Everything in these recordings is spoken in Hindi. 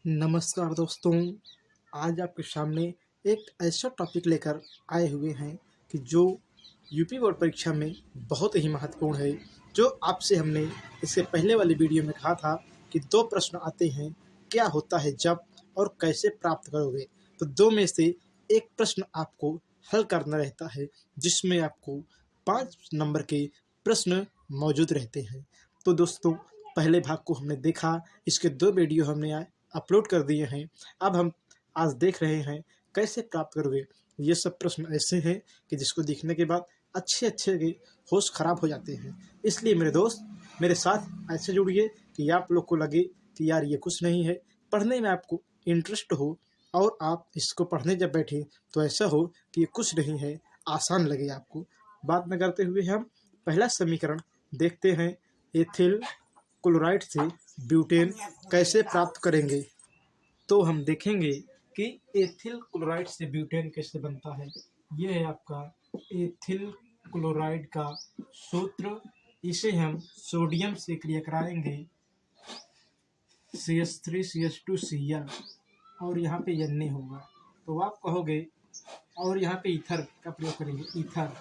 नमस्कार दोस्तों। आज आपके सामने एक ऐसा टॉपिक लेकर आए हुए हैं कि जो यूपी बोर्ड परीक्षा में बहुत ही महत्वपूर्ण है। जो आपसे हमने इससे पहले वाली वीडियो में कहा था कि दो प्रश्न आते हैं, क्या होता है जब और कैसे प्राप्त करोगे। तो दो में से एक प्रश्न आपको हल करना रहता है, जिसमें आपको 5 नंबर के प्रश्न मौजूद रहते हैं। तो दोस्तों, पहले भाग को हमने देखा, इसके 2 वीडियो हमने अपलोड कर दिए हैं। अब हम आज देख रहे हैं कैसे प्राप्त करोगे। ये सब प्रश्न ऐसे हैं कि जिसको देखने के बाद अच्छे के होश खराब हो जाते हैं। इसलिए मेरे दोस्त, मेरे साथ ऐसे जुड़िए कि आप लोग को लगे कि यार ये कुछ नहीं है, पढ़ने में आपको इंटरेस्ट हो और आप इसको पढ़ने जब बैठे तो ऐसा हो कि ये कुछ नहीं है, आसान लगे आपको। बात न करते हुए हम पहला समीकरण देखते हैं। एथिल क्लोराइड से ब्यूटेन कैसे प्राप्त करेंगे। तो हम देखेंगे कि एथिल क्लोराइड से ब्यूटेन कैसे बनता है। यह है आपका एथिल क्लोराइड का सूत्र। इसे हम सोडियम से क्रिया कराएंगे, CH3CH2Cl, और यहाँ पे Na होगा। तो आप कहोगे, और यहाँ पे ईथर का प्रयोग करेंगे, ईथर,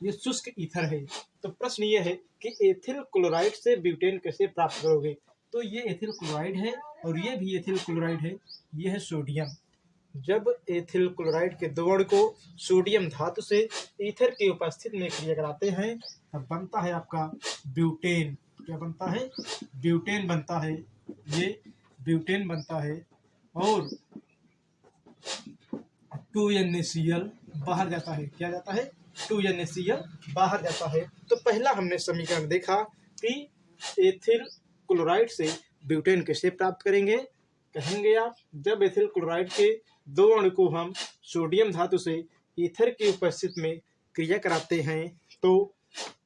ये शुष्क ईथर है। तो प्रश्न ये है कि एथिल क्लोराइड से ब्यूटेन कैसे प्राप्त करोगे। तो ये एथिल क्लोराइड है और ये भी एथिल क्लोराइड है, ये है सोडियम। जब एथिल क्लोराइड के दो अणु को सोडियम धातु से ईथर की उपस्थिति में क्रिया कराते हैं, तब बनता है आपका ब्यूटेन। क्या बनता है? ब्यूटेन बनता है। ये ब्यूटेन बनता है और 2NaCl बाहर जाता है। क्या जाता है? 2NaCl बाहर जाता है। तो पहला हमने समीकरण देखा कि एथिल क्लोराइड से ब्यूटेन कैसे प्राप्त करेंगे। कहेंगे आप, जब एथिल क्लोराइड के दो अणु को हम सोडियम धातु से ईथर की उपस्थिति में क्रिया कराते हैं तो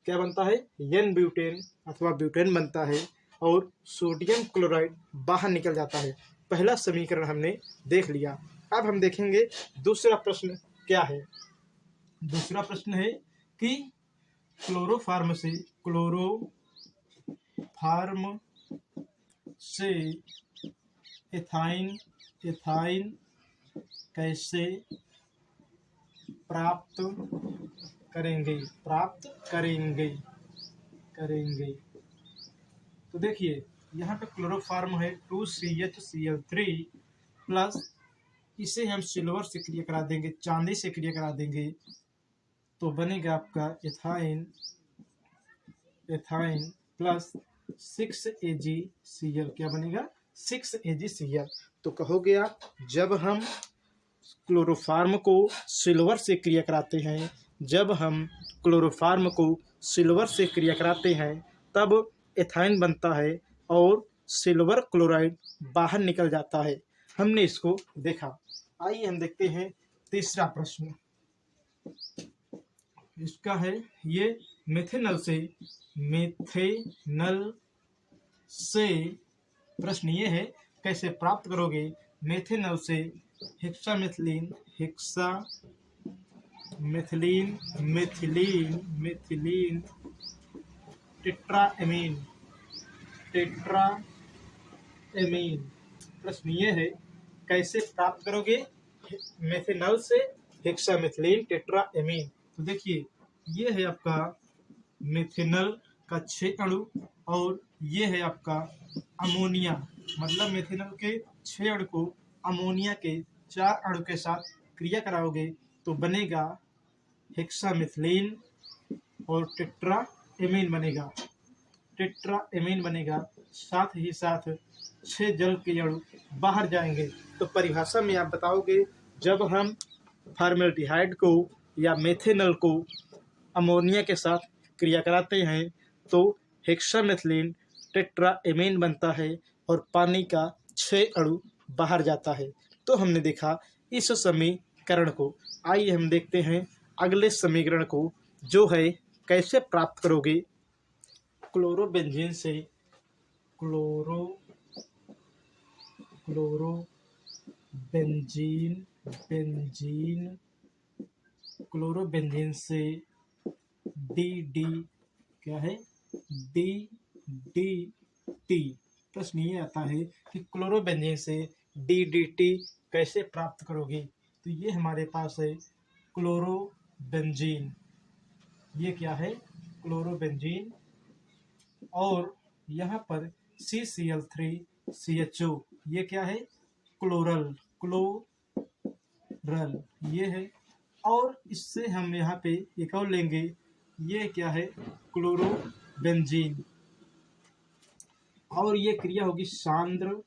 क्या बनता है? N ब्यूटेन अथवा ब्यूटेन बनता है और सोडियम क्लोराइड बाहर निकल जाता है। पहला समीकरण हमने देख लिया। अब हम देखेंगे दूसरा प्रश्न क्या है। दूसरा प्रश्न है कि क्लोरोफार्म से एथाइन कैसे प्राप्त करेंगे। तो देखिए, यहाँ पे क्लोरोफार्म है 2CHCl3 प्लस, इसे हम सिल्वर से क्रिया करा देंगे, चांदी से क्रिया करा देंगे, तो बनेगा आपका एथाइन प्लस 6AgCl। क्या बनेगा? 6AgCl। तो कहोगे आप, जब हम क्लोरोफार्म को सिल्वर से क्रिया कराते हैं तब एथाइन बनता है और सिल्वर क्लोराइड बाहर निकल जाता है। हमने इसको देखा। आइए हम देखते हैं तीसरा प्रश्न। इसका है ये मेथेनल से प्रश्न ये है, कैसे प्राप्त करोगे। मेथेनल से हेक्सामेथिलीन टेट्राएमीन। प्रश्न ये है, कैसे प्राप्त करोगे मेथेनल से हेक्सामेथिलीन टेट्राएमीन। तो देखिए, ये है आपका मेथेनल का 6 अणु और ये है आपका अमोनिया। मतलब मेथेनल के 6 अणु को अमोनिया के 4 अणु के साथ क्रिया कराओगे तो बनेगा हेक्सामेथिलीन और टेट्राएमीन बनेगा। साथ ही साथ 6 जल के अणु बाहर जाएंगे। तो परिभाषा में आप बताओगे, जब हम फॉर्मेल्डिहाइड को या मेथेनल को अमोनिया के साथ क्रिया कराते हैं तो हेक्सामेथिलीन टेट्राएमीन बनता है और पानी का 6 अणु बाहर जाता है। तो हमने देखा इस समीकरण को। आइए हम देखते हैं अगले समीकरण को, जो है कैसे प्राप्त करोगे। क्लोरोबेंजीन से क्लोरोबेंजीन से डी क्या है? DDT प्रश्न ये आता है कि क्लोरोबेंजीन से DDT कैसे प्राप्त करोगे। तो ये हमारे पास है क्लोरोबेंजीन, ये क्या है क्लोरोबेंजीन, और यहाँ पर CCl3CHO, ये क्या है क्लोरल ये है। और इससे हम यहाँ पे एक और लेंगे, ये क्या है क्लोरोबेंजीन, और ये क्रिया होगी सांद्र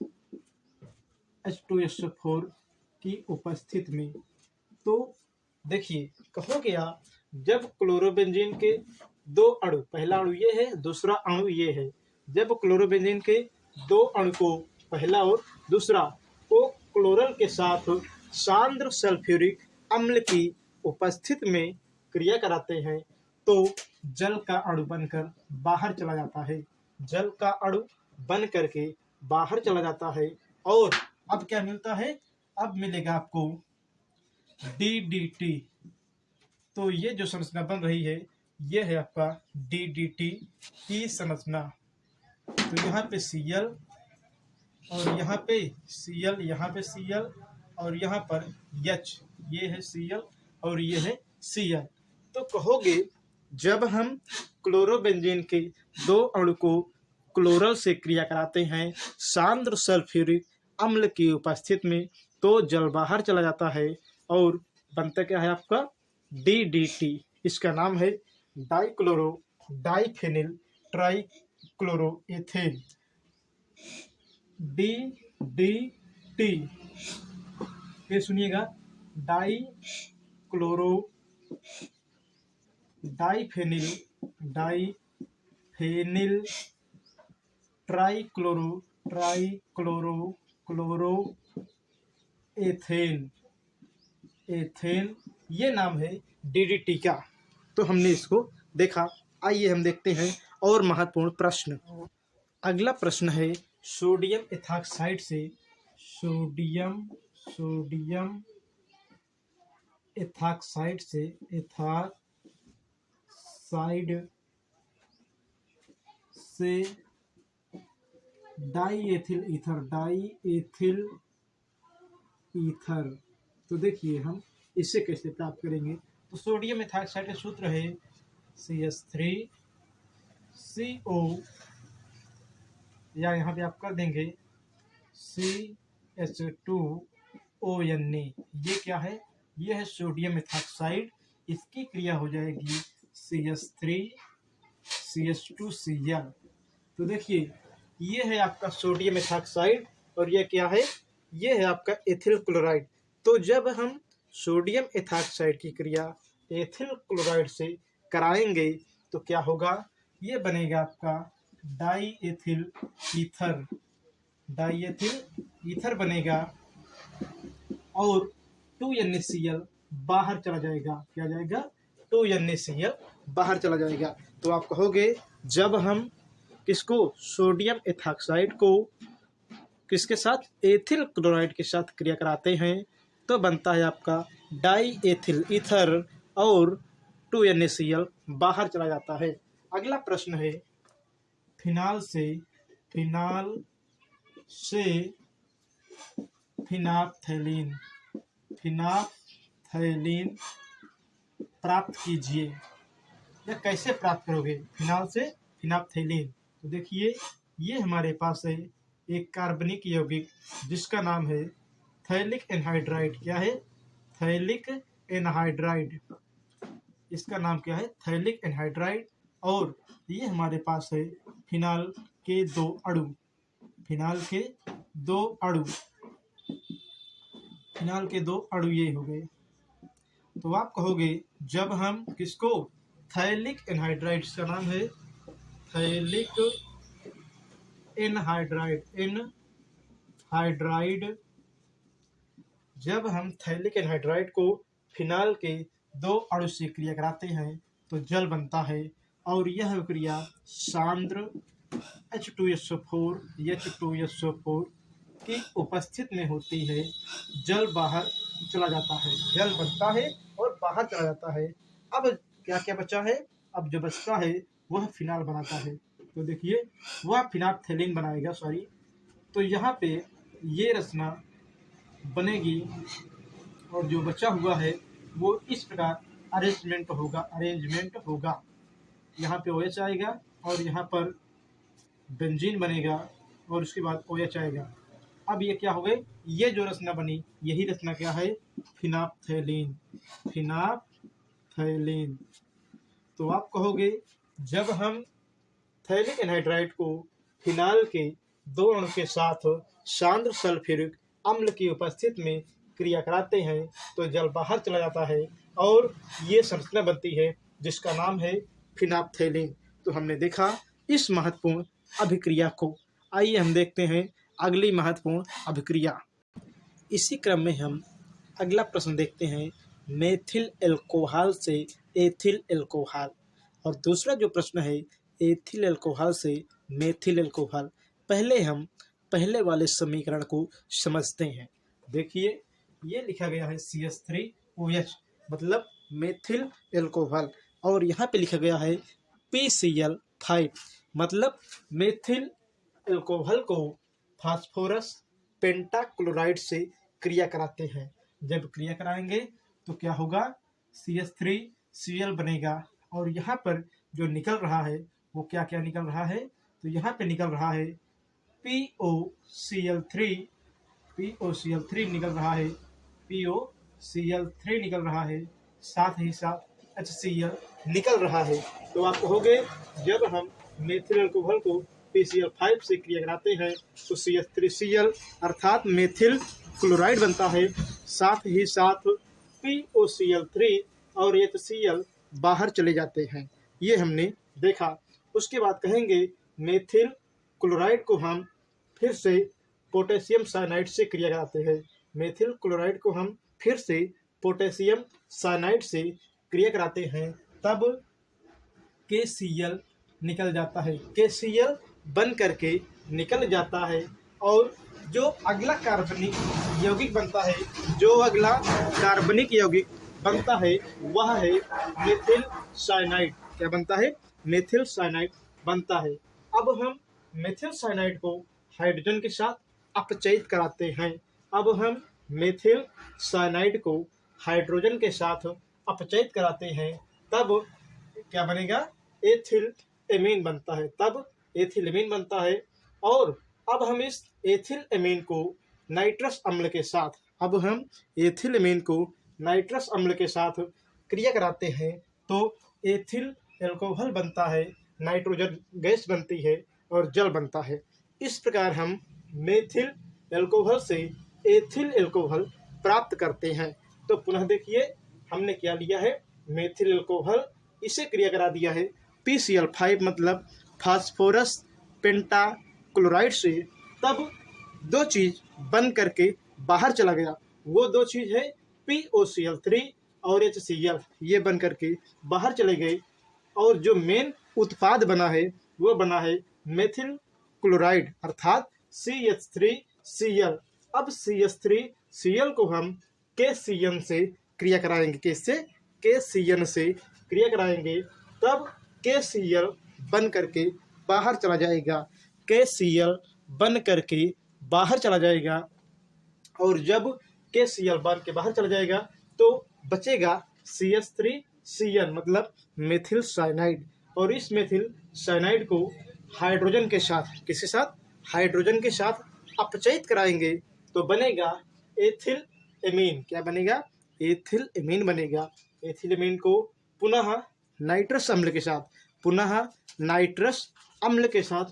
H2SO4 की उपस्थिति में। तो देखिए कहोगे आप, जब क्लोरोबेंजीन के दो अणु, पहला अणु ये है, दूसरा अणु ये है, जब क्लोरोबेंजीन के दो अणु को, पहला और दूसरा, को क्लोरल के साथ सांद्र सल्फ्यूरिक अम्ल की उपस्थिति में क्रिया कराते हैं तो जल का अणु बनकर बाहर चला जाता है, जल का अणु बन करके बाहर चला जाता है। और अब क्या मिलता है, अब मिलेगा आपको DDT। तो ये जो संरचना बन रही है ये है आपका DDT की संरचना। तो यहाँ पे Cl और यहाँ पे Cl, यहाँ पे Cl और यहाँ पर H, ये है Cl और ये है Cl। तो कहोगे जब हम क्लोरोबेंजीन के दो अणु को क्लोरल से क्रिया कराते हैं सांद्र सल्फ्यूरिक अम्ल की उपस्थिति में तो जल बाहर चला जाता है और बनता क्या है आपका DDT। इसका नाम है डाइक्लोरो डाइफेनिल ट्राइक्लोरोएथेन, DDT। फिर सुनिएगा, डाइक्लोरो डाइफेनिल ट्राइक्लोरोएथेन, ये नाम है DDT का। तो हमने इसको देखा। आइए हम देखते हैं और महत्वपूर्ण प्रश्न। अगला प्रश्न है सोडियम एथॉक्साइड से, सोडियम एथॉक्साइड से, डाईएथिल ईथर। तो देखिए हम इससे कैसे प्राप्त करेंगे। तो सोडियम एथॉक्साइड का सूत्र है CH3CO, या यहाँ पे आप कर देंगे CH2ONA। ये क्या है, ये है सोडियम एथॉक्साइड, इसकी क्रिया हो जाएगी CH3CH2Cl। तो देखिए ये है आपका सोडियम एथॉक्साइड और ये क्या है, ये है आपका एथिल क्लोराइड। तो जब हम सोडियम एथॉक्साइड की क्रिया एथिल क्लोराइड से कराएंगे तो क्या होगा, ये बनेगा आपका डाईएथिल ईथर बनेगा और 2NaCl बाहर चला जाएगा। क्या जाएगा, 2NaCl बाहर चला जाएगा। तो आप कहोगे जब हम किसको, सोडियम एथॉक्साइड को किसके साथ, एथिल क्लोराइड के साथ क्रिया कराते हैं तो बनता है आपका डाईएथिल ईथर और 2NaCl बाहर चला जाता है। अगला प्रश्न है फिनाल से फिनाप्थैलीन प्राप्त कीजिए। या कैसे प्राप्त करोगे फिनाल से फिनाप्थैलीन। तो देखिए ये हमारे पास है एक कार्बनिक यौगिक जिसका नाम है थैलिक एनहाइड्राइड। क्या है, थैलिक एनहाइड्राइड, इसका नाम क्या है, थैलिक एनहाइड्राइड। और ये हमारे पास है फिनाल के दो अणु, ये हो गए। तो आप कहोगे जब हम किसको, थैलिक एनहाइड्राइड, का नाम है थैलिक एनहाइड्राइड, जब हम थैलिक एनहाइड्राइड को फिनाल के दो अणु से क्रिया कराते हैं तो जल बनता है और यह क्रिया सांद्र H2SO4 की उपस्थिति में होती है। जल बाहर चला जाता है, जल बनता है और बाहर चला जाता है। अब क्या क्या बचा है, अब जो बचता है वह फिनाल बनाता है। तो देखिए वह फिनाप्थेलिन बनाएगा, सॉरी। तो यहाँ पे ये रचना बनेगी और जो बचा हुआ है वो इस प्रकार अरेंजमेंट होगा। यहाँ पे OH आएगा और यहाँ पर बेंजीन बनेगा और उसके बाद OH आएगा। अब ये क्या हो गए, ये जो रचना बनी यही रचना क्या है, फिनाप्थेलिन। फिनाप्थेलिन। तो आप कहोगे जब हम थैलिक एनहाइड्राइड को फिनाल के 2 अणु के साथ सांद्र सल्फ्यूरिक अम्ल की उपस्थिति में क्रिया कराते हैं तो जल बाहर चला जाता है और ये संरचना बनती है जिसका नाम है फिनाप्थेलिन। तो हमने देखा इस महत्वपूर्ण अभिक्रिया को। आइए हम देखते हैं अगली महत्वपूर्ण अभिक्रिया। इसी क्रम में हम अगला प्रश्न देखते हैं, मेथिल एल्कोहल से एथिल एल्कोहल। और दूसरा जो प्रश्न है एथिल एल्कोहल से मेथिल एल्कोहल। पहले हम पहले वाले समीकरण को समझते हैं। देखिए ये लिखा गया है CH3OH मतलब मेथिल एल्कोहल, और यहाँ पे लिखा गया है PCl5 मतलब मेथिल एल्कोहल को फास्फोरस पेंटाक्लोराइड से क्रिया कराते हैं। जब क्रिया कराएंगे तो क्या होगा, CH3Cl बनेगा और यहाँ पर जो निकल रहा है वो क्या क्या निकल रहा है, तो यहाँ पे निकल रहा है POCl3 निकल रहा है, POCl3 निकल रहा है, साथ ही साथ HCl निकल रहा है। तो आप कहोगे जब हम मेथिल अल्कोहल को PCl5 से क्रिया कराते हैं तो CH3Cl अर्थात मेथिल क्लोराइड बनता है, साथ ही साथ POCl3 और HCl बाहर चले जाते हैं। ये हमने देखा। उसके बाद कहेंगे मेथिल क्लोराइड को हम फिर से पोटेशियम साइनाइड से क्रिया कराते हैं। मेथिल क्लोराइड को हम फिर से पोटेशियम साइनाइड से क्रिया कराते हैं, तब KCl निकल जाता है। KCl बन करके निकल जाता है और जो अगला कार्बनिक यौगिक बनता है, वह है मेथिल साइनाइड। क्या बनता है, मेथिल साइनाइड बनता है। अब हम मेथिल साइनाइड को हाइड्रोजन के साथ अपचयित कराते हैं। अब हम मेथिल साइनाइड को हाइड्रोजन के साथ अपचयित कराते हैं, तब क्या बनेगा, एथिल एमीन बनता है। और अब हम इस एथिल एमीन को नाइट्रस अम्ल के साथ क्रिया कराते हैं तो एथिल एल्कोहल बनता है, नाइट्रोजन गैस बनती है और जल बनता है। इस प्रकार हम मेथिल एल्कोहल से एथिल एल्कोहल प्राप्त करते हैं। तो पुनः देखिए हमने क्या लिया है, मेथिल एल्कोहल, इसे क्रिया करा दिया है PCl5 मतलब फास्फोरस पेंटाक्लोराइड से, तब 2 चीज़ बन करके बाहर चला गया। वो 2 चीज़ है POCl3 और HCl, ये बन करके बाहर चले गए और जो मेन उत्पाद बना है वो बना है मेथिल क्लोराइड अर्थात CH3Cl। अब CH3Cl को हम KCN से क्रिया कराएंगे। किससे, KCN से क्रिया कराएंगे, तब KCl बन करके बाहर चला जाएगा। KCl बन करके बाहर चला जाएगा और जब KCl बन के बाहर चला जाएगा तो बचेगा CH3Cl मतलब मेथिल साइनाइड। और इस मेथिल साइनाइड को हाइड्रोजन के साथ, किसके साथ, हाइड्रोजन के साथ अपचयित कराएंगे तो बनेगा एथिल एमीन। क्या बनेगा, एथिल एमीन बनेगा। एथिल एमीन को पुनः नाइट्रस अम्ल के साथ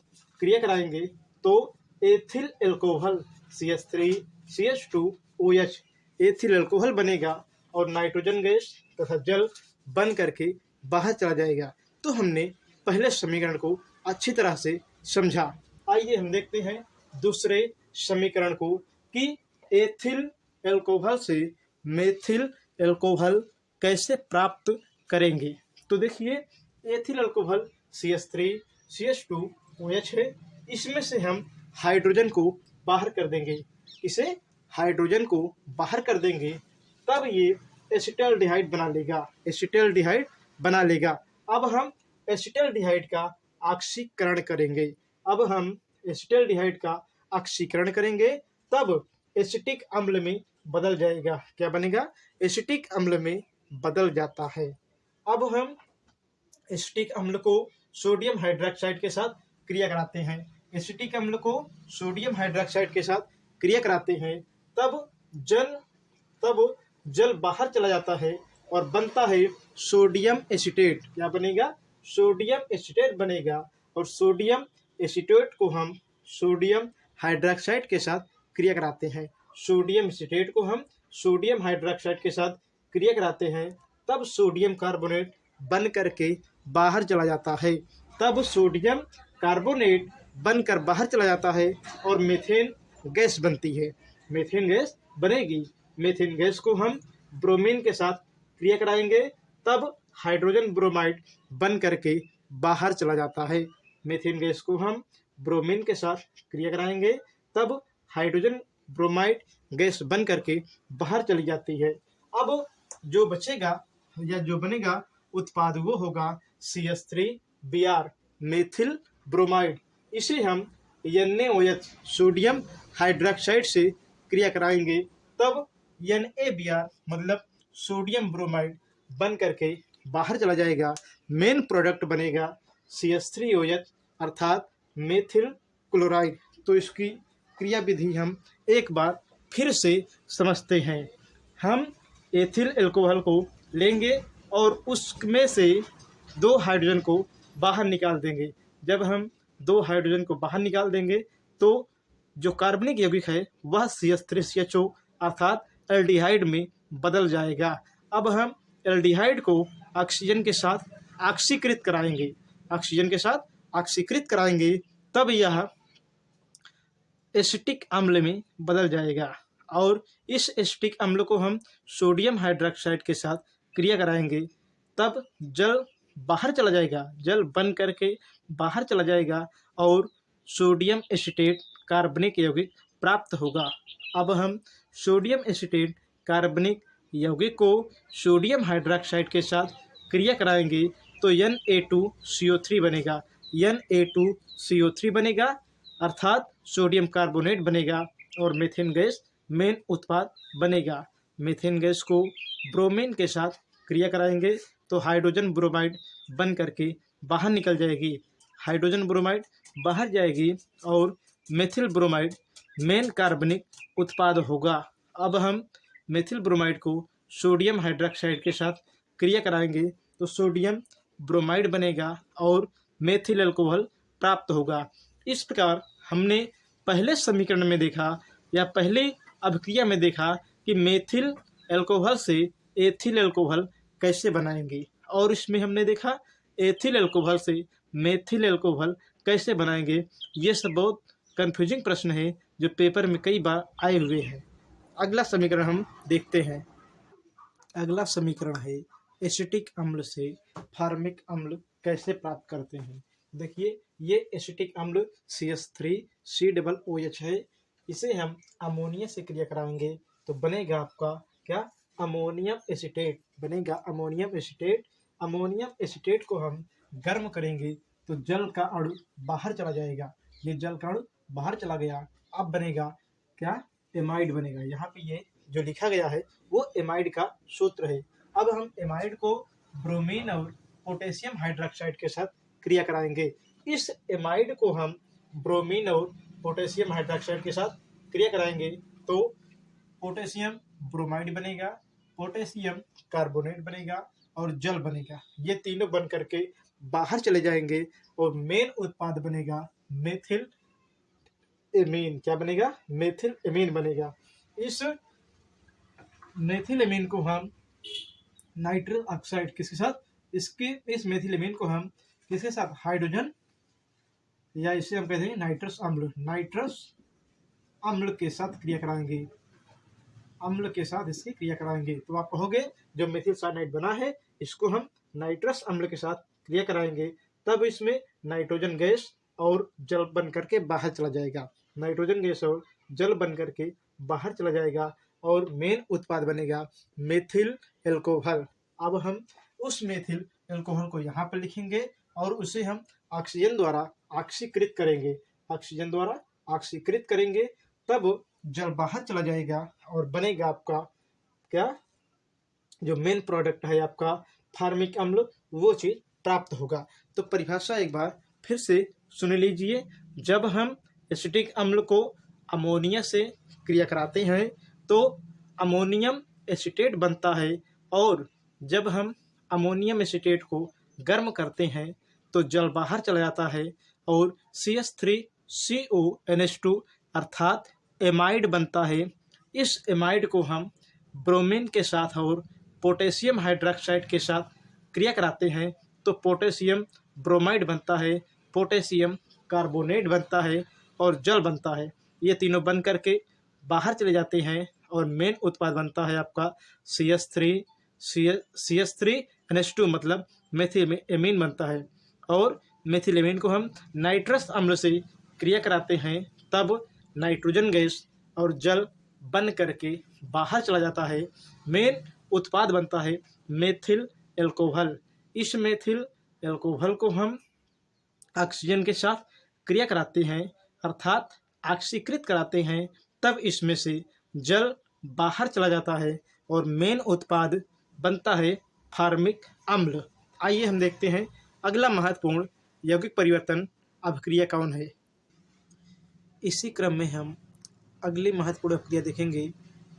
क्रिया कराएंगे तो ethyl alcohol CH3CH2OH ethyl alcohol बनेगा और नाइट्रोजन गैस तथा जल बन करके बाहर चला जाएगा। तो हमने पहले समीकरण को अच्छी तरह से समझा। आइए हम देखते हैं दूसरे समीकरण को कि एथिल एल्कोहल से मेथिल एल्कोहल कैसे प्राप्त करेंगे। तो देखिए एथिल एल्कोहल CH3CH2OH है, इसमें से हम हाइड्रोजन को बाहर कर देंगे। इसे हाइड्रोजन को बाहर कर देंगे तब ये एसिटाल्डिहाइड बना लेगा। अब हम एसिटाल्डिहाइड का ऑक्सीकरण करेंगे। अब हम एसिटाल्डिहाइड का ऑक्सीकरण करेंगे, तब एसिटिक अम्ल में बदल जाएगा। क्या बनेगा? एसिटिक अम्ल में बदल जाता है। अब हम एसिटिक अम्ल को सोडियम हाइड्रोक्साइड के साथ क्रिया कराते हैं। एसिटिक अम्ल को सोडियम हाइड्रोक्साइड के साथ क्रिया कराते हैं, तब जल तब जल बाहर चला जाता है और बनता है सोडियम एसीटेट। क्या बनेगा? सोडियम एसीटेट बनेगा। और सोडियम एसीटेट को हम सोडियम हाइड्रोक्साइड के साथ क्रिया कराते हैं। सोडियम एसीटेट को हम सोडियम हाइड्रोक्साइड के साथ क्रिया कराते हैं, तब सोडियम कार्बोनेट बन करके बाहर चला जाता है। तब सोडियम कार्बोनेट बनकर बाहर चला जाता है और मीथेन गैस बनती है। मीथेन गैस बनेगी। मीथेन गैस को हम ब्रोमीन के साथ क्रिया कराएंगे, तब हाइड्रोजन ब्रोमाइड बन करके बाहर चला जाता है। मीथेन गैस को हम ब्रोमीन के साथ क्रिया कराएंगे, तब हाइड्रोजन ब्रोमाइड गैस बन करके बाहर चली जाती है। अब जो बचेगा या जो बनेगा उत्पाद वो होगा CH3Br मेथिल ब्रोमाइड। इसे हम NaOH सोडियम हाइड्रोक्साइड से क्रिया कराएंगे, तब NaBr मतलब सोडियम ब्रोमाइड बन करके बाहर चला जाएगा। मेन प्रोडक्ट बनेगा CH3OH अर्थात मेथिल क्लोराइड। तो इसकी क्रिया विधि हम एक बार फिर से समझते हैं। हम एथिल अल्कोहल को लेंगे और उसमें से 2 हाइड्रोजन को बाहर निकाल देंगे। जब हम 2 हाइड्रोजन को बाहर निकाल देंगे तो जो कार्बनिक यौगिक है वह CH3CHO अर्थात एल्डिहाइड में बदल जाएगा। अब हम एल्डिहाइड को ऑक्सीजन के साथ ऑक्सीकृत कराएंगे। ऑक्सीजन के साथ ऑक्सीकृत कराएंगे, तब यह एसिटिक अम्ल में बदल जाएगा। और इस एसिटिक अम्ल को हम सोडियम हाइड्रोक्साइड के साथ क्रिया कराएंगे, तब जल बाहर चला जाएगा। जल बन करके बाहर चला जाएगा और सोडियम एसीटेट कार्बनिक यौगिक प्राप्त होगा। अब हम सोडियम एसीटेट कार्बनिक यौगिक को सोडियम हाइड्रोक्साइड के साथ क्रिया कराएंगे तो Na2CO3 बनेगा। Na2CO3 बनेगा अर्थात सोडियम कार्बोनेट बनेगा और मीथेन गैस मेन उत्पाद बनेगा। मीथेन गैस को ब्रोमीन के साथ क्रिया कराएंगे तो हाइड्रोजन ब्रोमाइड बन करके बाहर निकल जाएगी। हाइड्रोजन ब्रोमाइड बाहर जाएगी और मेथिल ब्रोमाइड मेन कार्बनिक उत्पाद होगा। अब हम मेथिल ब्रोमाइड को सोडियम हाइड्रोक्साइड के साथ क्रिया कराएंगे तो सोडियम ब्रोमाइड बनेगा और मेथिल अल्कोहल प्राप्त होगा। इस प्रकार हमने पहले समीकरण में देखा या पहले अभिक्रिया में देखा कि मेथिल अल्कोहल से एथिल अल्कोहल कैसे बनाएंगे, और इसमें हमने देखा एथिल अल्कोहल से मेथिल अल्कोहल कैसे बनाएंगे। ये सब बहुत कन्फ्यूजिंग प्रश्न है जो पेपर में कई बार आए हुए हैं। अगला समीकरण हम देखते हैं। अगला समीकरण है एसिटिक अम्ल से फार्मिक अम्ल कैसे प्राप्त करते हैं। देखिए, ये एसिटिक अम्ल CH3COOH है। इसे हम अमोनिया से क्रिया कराएंगे तो बनेगा आपका क्या? अमोनियम एसीटेट बनेगा। Ammonium acetate. अमोनियम एसीटेट को हम गर्म करेंगे तो जल का अणु बाहर चला जाएगा। ये जल का अणु बाहर चला गया। अब बनेगा क्या? एमाइड बनेगा। यहाँ पे ये जो लिखा गया है वो एमाइड का सूत्र है। अब हम एमाइड को ब्रोमीन और पोटेशियम हाइड्रोक्साइड के साथ क्रिया कराएंगे। इस एमाइड को हम ब्रोमीन और पोटेशियम हाइड्रोक्साइड के साथ क्रिया कराएंगे तो पोटेशियम ब्रोमाइड बनेगा, पोटेशियम कार्बोनेट बनेगा और जल बनेगा। ये तीनों बन करके बाहर चले जाएंगे और मेन उत्पाद बनेगा मेथिल एमीन। क्या बनेगा? मेथिल एमीन बनेगा। इस मेथिल एमीन को हम नाइट्रस ऑक्साइड किसके साथ? इस मेथिल एमीन को हम किसके साथ? हाइड्रोजन, या इसे हम कहते हैं नाइट्रस अम्ल। नाइट्रस अम्ल के साथ क्रिया कराएंगे। अम्ल के साथ इसकी क्रिया कराएंगे तो आप कहोगे जो मेथिल साइनाइड बना है इसको हम नाइट्रस अम्ल के साथ क्रिया कराएंगे, तब इसमें नाइट्रोजन गैस और जल बन करके बाहर चला जाएगा। नाइट्रोजन गैस और जल बन करके बाहर चला जाएगा और मेन उत्पाद बनेगा मेथिल अल्कोहल। अब हम उस मेथिल अल्कोहल को यहाँ पर लिखेंगे और उसे हम ऑक्सीजन द्वारा ऑक्सीकृत करेंगे, ऑक्सीजन द्वारा ऑक्सीकृत करेंगे, तब जल बाहर चला जाएगा और बनेगा आपका क्या, जो मेन प्रोडक्ट है आपका फार्मिक अम्ल, वो चीज़ प्राप्त होगा। तो परिभाषा एक बार फिर से सुन लीजिए। जब हम एसिटिक अम्ल को अमोनिया से क्रिया कराते हैं तो अमोनियम एसीटेट बनता है, और जब हम अमोनियम एसीटेट को गर्म करते हैं तो जल बाहर चला जाता है और CH3CONH2 अर्थात एमाइड बनता है। इस एमाइड को हम ब्रोमीन के साथ और पोटेशियम हाइड्रोक्साइड के साथ क्रिया कराते हैं तो पोटेशियम ब्रोमाइड बनता है, पोटेशियम कार्बोनेट बनता है और जल बनता है। ये तीनों बन करके बाहर चले जाते हैं और मेन उत्पाद बनता है आपका CH3NH2 मतलब मेथिल एमीन बनता है। और मेथिल एमीन को हम नाइट्रस अम्ल से क्रिया कराते हैं, तब नाइट्रोजन गैस और जल बन करके बाहर चला जाता है। मेन उत्पाद बनता है मेथिल एल्कोहल। इस मेथिल एल्कोहल को हम ऑक्सीजन के साथ क्रिया कराते हैं अर्थात ऑक्सीकृत कराते हैं, तब इसमें से जल बाहर चला जाता है और मेन उत्पाद बनता है फार्मिक अम्ल। आइए हम देखते हैं अगला महत्वपूर्ण यौगिक परिवर्तन अभिक्रिया कौन है। इसी क्रम में हम अगली महत्वपूर्ण अभिक्रिया देखेंगे,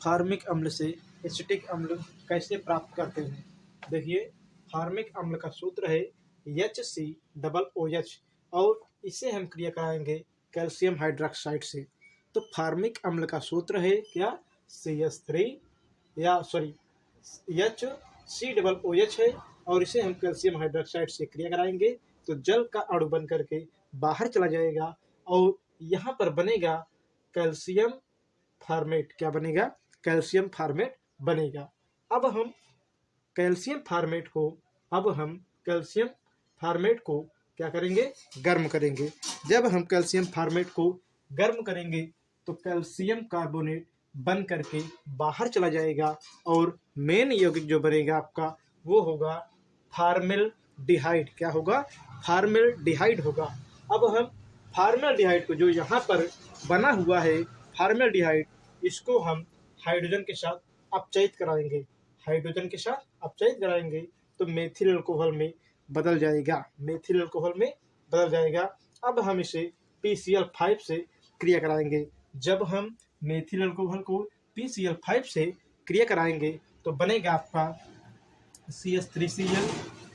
फार्मिक अम्ल से एसिटिक अम्ल कैसे प्राप्त करते हैं। देखिए, फार्मिक अम्ल का सूत्र है HCOOH और इसे हम क्रिया कराएंगे कैल्शियम हाइड्रोक्साइड से। तो फार्मिक अम्ल का सूत्र है क्या, HCOOH है और इसे हम कैल्शियम हाइड्रोक्साइड से क्रिया कराएंगे तो जल का अणु बन करके बाहर चला जाएगा और यहाँ पर बनेगा कैल्शियम फार्मेट। क्या बनेगा, कैल्शियम फार्मेट बनेगा। अब हम कैल्शियम फार्मेट को क्या करेंगे, गर्म करेंगे। जब हम कैल्शियम फार्मेट को गर्म करेंगे तो कैल्शियम कार्बोनेट बन करके बाहर चला जाएगा और मेन यौगिक जो बनेगा आपका वो होगा फार्मेल्डिहाइड। क्या होगा, फार्मेल्डिहाइड होगा। अब हम फार्मेल्डिहाइड को, जो यहाँ पर बना हुआ है फार्मेल्डिहाइड, इसको हम हाइड्रोजन के साथ अपचयित कराएंगे। हाइड्रोजन के साथ अपचयित कराएंगे तो मेथिल अल्कोहल में बदल जाएगा। अब हम इसे PCl5 से क्रिया कराएंगे। जब हम मेथिल अल्कोहल को PCl5 से क्रिया कराएंगे तो बनेगा आपका CH3Cl,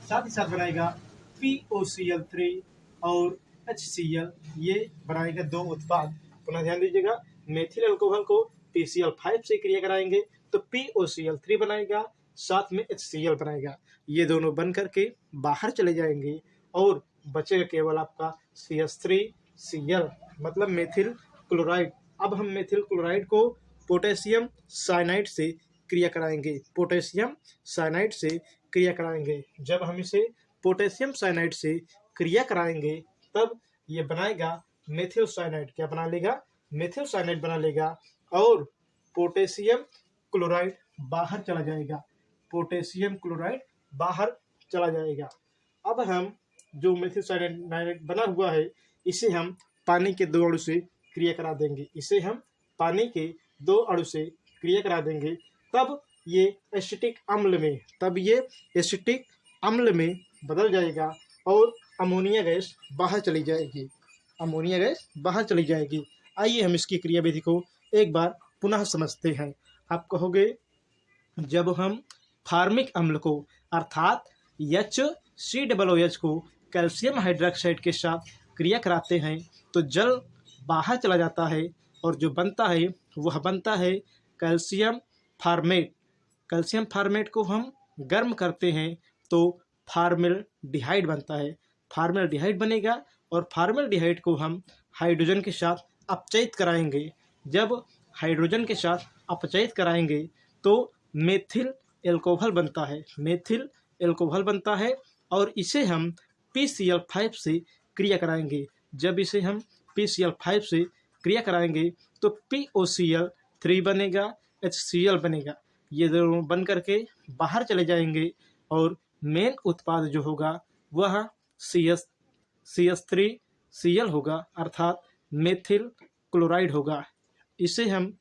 साथ ही साथ बनाएगा POCl3 और HCl। ये बनाएगा दो उत्पाद। पुनः ध्यान दीजिएगा, मेथिल अल्कोहल को PCl5 से क्रिया कराएंगे तो POCl3 बनाएगा, साथ में HCl बनाएगा। ये दोनों बन करके बाहर चले जाएंगे और बचेगा केवल आपका CH3Cl मतलब मेथिल क्लोराइड। अब हम मेथिल क्लोराइड को पोटेशियम साइनाइड से क्रिया कराएंगे। जब हम इसे पोटेशियम साइनाइड से क्रिया कराएंगे तब ये बनाएगा मेथिल साइनाइड। क्या बना लेगा, मेथिल साइनाइड बना लेगा और पोटेशियम क्लोराइड बाहर चला जाएगा। अब हम जो मेथिल साइनाइड बना हुआ है इसे हम पानी के दो अणु से क्रिया करा देंगे। तब ये एसिटिक अम्ल में बदल जाएगा और अमोनिया गैस बाहर चली जाएगी। आइए हम इसकी क्रियाविधि को एक बार पुनः समझते हैं। आप कहोगे, जब हम फार्मिक अम्ल को अर्थात HCOOH को कैल्शियम हाइड्रोक्साइड के साथ क्रिया कराते हैं तो जल बाहर चला जाता है और जो बनता है वह बनता है कैल्शियम फार्मेट। कैल्शियम फार्मेट को हम गर्म करते हैं तो फार्मेल्डिहाइड बनता है। फार्मेल्डिहाइड बनेगा और फार्मेल्डिहाइड को हम हाइड्रोजन के साथ अपचयित कराएंगे। जब हाइड्रोजन के साथ अपचयित कराएंगे तो मेथिल एल्कोहल बनता है और इसे हम PCl5 से क्रिया कराएंगे। जब इसे हम PCl5 से क्रिया कराएंगे तो POCl3 बनेगा, HCl बनेगा। ये दोनों बन करके बाहर चले जाएंगे और मेन उत्पाद जो होगा वह CH3Cl होगा, अर्थात मेथिल क्लोराइड होगा। इसे हम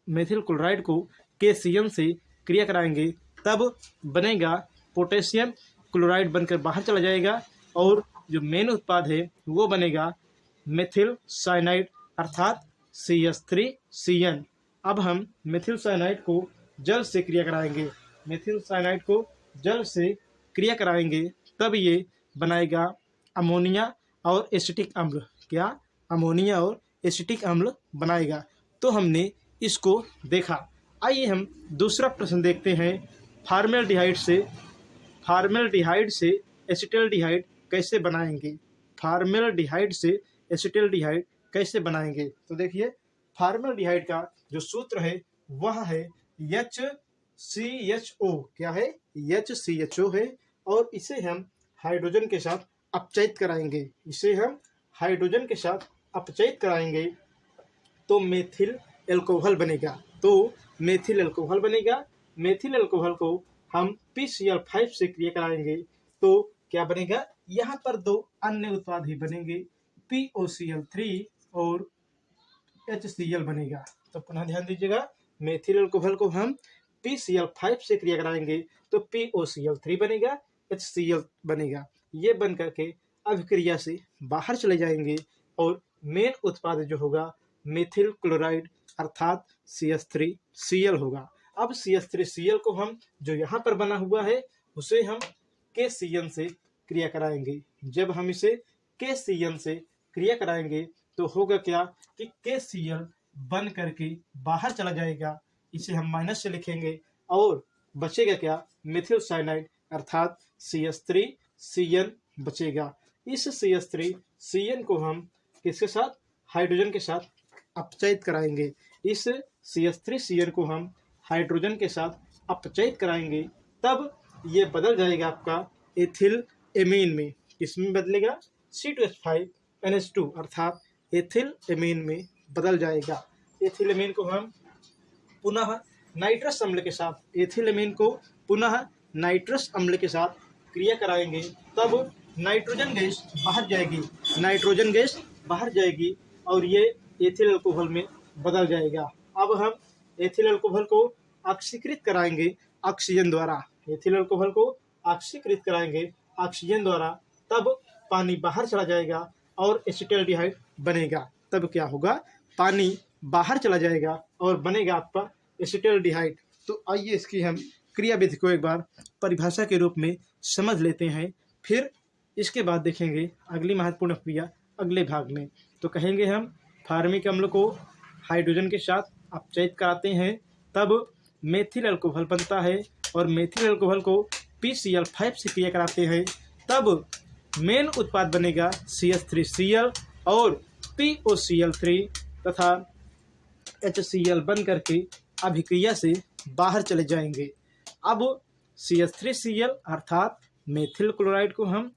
मेथिल क्लोराइड को KCl से क्रिया कराएंगे, तब बनेगा पोटेशियम क्लोराइड, बनकर बाहर चला जाएगा और जो मेन उत्पाद है वो बनेगा मेथिल साइनाइड, अर्थात CH3Cl। अब हम मेथिल साइनाइड को जल से क्रिया कराएंगे, मेथिल साइनाइड को जल से क्रिया कराएंगे, तब ये बनाएगा अमोनिया और एसिटिक अम्ल। क्या? अमोनिया और एसिटिक अम्ल बनाएगा। तो हमने इसको देखा। आइए हम दूसरा प्रश्न देखते हैं। फॉर्मेल्डिहाइड से एसिटल्डिहाइड कैसे बनाएंगे? फॉर्मेल्डिहाइड से एसिटल्डिहाइड कैसे बनाएंगे? तो देखिए, फॉर्मेल्डिहाइड का जो सूत्र है वह है HCHO। क्या है? HCHO है, और इसे हम हाइड्रोजन के साथ अपचयित कराएंगे। इसे हम हाइड्रोजन के साथ अपचयित कराएंगे तो मेथिल एल्कोहल बनेगा। तो मेथिल एल्कोहल बनेगा। मेथिल एल्कोहल को हम PCl5 से क्रिया कराएंगे तो क्या बनेगा? यहाँ पर दो अन्य उत्पाद ही बनेंगे, POCl3 और HCl बनेगा। तो पुनः ध्यान दीजिएगा, मेथिल एल्कोहल को हम PCl5 से क्रिया कराएंगे तो POCl3 बनेगा, HCl बनेगा। ये बन करके अभिक्रिया से बाहर चले जाएंगे और मेन उत्पाद जो होगा मेथिल क्लोराइड, अर्थात CH3Cl होगा। अब CH3Cl को हम जो यहाँ पर बना हुआ है उसे हम KCl से क्रिया कराएंगे। जब हम इसे KCl से क्रिया कराएंगे तो होगा क्या कि KCl बन करके बाहर चला जाएगा, इसे हम माइनस से लिखेंगे, और बचेगा क्या? मेथिल साइनाइड, अर्थात CH3Cl बचेगा। इस CH3Cl को हम किसके साथ? हाइड्रोजन के साथ अपचयित कराएंगे। इस CH3Cl को हम हाइड्रोजन के साथ अपचयित कराएंगे, तब ये बदल जाएगा आपका एथिल एमीन में। किसमें बदलेगा? C2H5NH2, अर्थात एथिल एमीन में बदल जाएगा। एथिल एमीन को हम पुनः नाइट्रस अम्ल के साथ, एथिल एमीन को पुनः नाइट्रस अम्ल के साथ क्रिया कराएंगे, तब नाइट्रोजन गैस बाहर जाएगी, नाइट्रोजन गैस बाहर जाएगी और ये एथिल अल्कोहल में बदल जाएगा। अब हम एथिल अल्कोहल को ऑक्सीकृत कराएंगे ऑक्सीजन द्वारा, एथिल अल्कोहल को ऑक्सीकृत कराएंगे ऑक्सीजन द्वारा, तब पानी बाहर चला जाएगा और एसिटल्डिहाइड बनेगा। तब क्या होगा? पानी बाहर चला जाएगा और बनेगा आपका एसिटल्डिहाइड। तो आइए इसकी हम क्रिया विधि को एक बार परिभाषा के रूप में समझ लेते हैं, फिर इसके बाद देखेंगे अगली महत्वपूर्ण क्रिया अगले भाग में। तो कहेंगे हम फार्मिक अम्ल को हाइड्रोजन के साथ अपचयित कराते हैं, तब मेथिल अल्कोहल बनता है, और मेथिल अल्कोहल को PCl5 से क्रिया कराते हैं, तब मेन उत्पाद बनेगा CH3Cl और POCl3 तथा HCl बन करके अभिक्रिया से बाहर चले जाएंगे। अब CH3Cl अर्थात मेथिल क्लोराइड को हम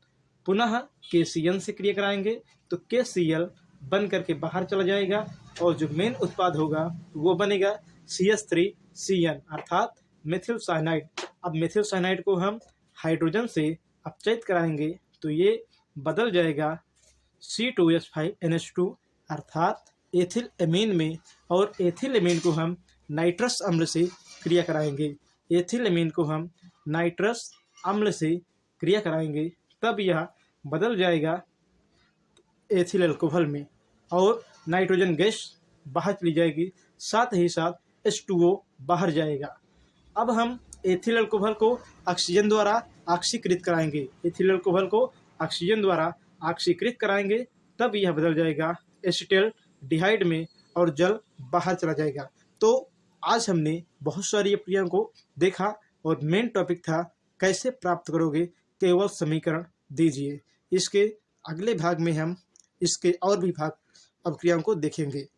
पुनः KCl से क्रिया कराएंगे तो KCl बन करके बाहर चला जाएगा और जो मेन उत्पाद होगा वो बनेगा CH3Cl अर्थात मेथिल साइनाइड। अब मेथिल साइनाइड को हम हाइड्रोजन से अपचयित कराएंगे तो ये बदल जाएगा C2H5NH2 अर्थात एथिल एमीन में, और एथिल एमीन को हम नाइट्रस अम्ल से क्रिया कराएंगे, एथिल एमीन को हम नाइट्रस अम्ल से क्रिया कराएंगे, तब यह बदल जाएगा एथिल अल्कोहल में और नाइट्रोजन गैस बाहर चली जाएगी, साथ ही साथ H2O बाहर जाएगा। अब हम एथिल अल्कोहल को ऑक्सीजन द्वारा ऑक्सीकृत कराएंगे, एथिल अल्कोहल को ऑक्सीजन द्वारा ऑक्सीकृत कराएंगे, तब यह बदल जाएगा एसिटल्डिहाइड में और जल बाहर चला जाएगा। तो आज हमने बहुत सारी क्रियाओं को देखा और मेन टॉपिक था कैसे प्राप्त करोगे केवल समीकरण दीजिए। इसके अगले भाग में हम इसके और भी भाग अब क्रियाओं को देखेंगे।